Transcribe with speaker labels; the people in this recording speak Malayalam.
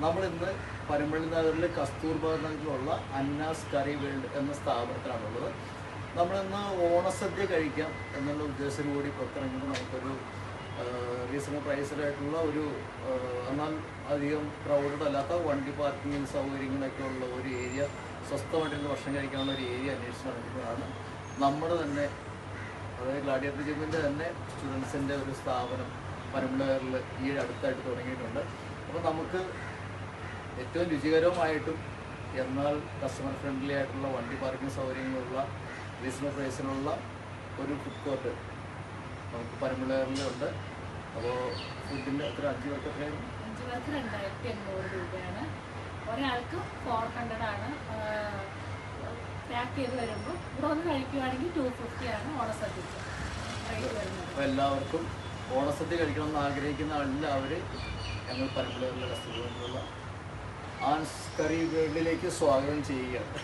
Speaker 1: നമ്മളിന്ന് പരുമള്ളി നഗറിൽ കസ്തൂർബാ നഗറിലുള്ള അന്നാസ് കറി വേൾഡ് എന്ന സ്ഥാപനത്തിലാണുള്ളത്. നമ്മളിന്ന് ഓണസദ്യ കഴിക്കാം എന്നുള്ള ഉദ്ദേശം കൂടി പുറത്തിറങ്ങുമ്പോൾ നമുക്കൊരു റീസണബിൾ പ്രൈസിലായിട്ടുള്ള ഒരു എന്നാൽ അധികം ക്രൗഡഡ് അല്ലാത്ത വണ്ടി പാർക്കിംഗ് സൗകര്യങ്ങളൊക്കെ ഉള്ള ഒരു ഏരിയ, സ്വസ്ഥമായിട്ടിരുന്ന് ഭക്ഷണം കഴിക്കാനുള്ള ഒരു ഏരിയ അന്വേഷിച്ച് നടക്കുന്നതാണ്. നമ്മുടെ തന്നെ, അതായത് ഗ്ലാഡിയേറ്റർ ജിമ്മിൻ്റെ തന്നെ സ്റ്റുഡൻസിൻ്റെ ഒരു സ്ഥാപനം പരുമള്ളി നഗറിൽ ഈ അടുത്തായിട്ട് തുടങ്ങിയിട്ടുണ്ട്. അപ്പോൾ നമുക്ക് ഏറ്റവും രുചികരമായിട്ടും എന്നാൽ കസ്റ്റമർ ഫ്രണ്ട്ലി ആയിട്ടുള്ള വണ്ടി പാർക്കിംഗ് സൗകര്യങ്ങളുള്ള റീസണബിൾ പ്രൈസിലുള്ള ഒരു ഫുഡ് കോർട്ട് നമുക്ക് പരുമള്ളി നഗറിലുണ്ട്. അപ്പോൾ ഫുഡിൻ്റെ എത്ര 5 പേർക്ക് എത്രയായിരുന്നു?
Speaker 2: 5 പേർക്ക് 2800 രൂപയാണ്. ഒരാൾക്ക് 400 ആണ്. പാക്ക് ചെയ്ത് വരുമ്പോൾ ഇവിടെ ഒന്ന് കഴിക്കുകയാണെങ്കിൽ 250 ആണ് ഓണസദ്യക്ക് റേറ്റ് വരുന്നത്.
Speaker 1: അപ്പോൾ എല്ലാവർക്കും ഓണസദ്യ കഴിക്കണമെന്ന് ആഗ്രഹിക്കുന്ന എല്ലാവരും ഞങ്ങൾ പരുമള്ളി നഗറിലെ കസ്റ്റമറിലുള്ള ആൻസ് കറി വേൾഡിലേക്ക് സ്വാഗതം ചെയ്യുകയാണ്.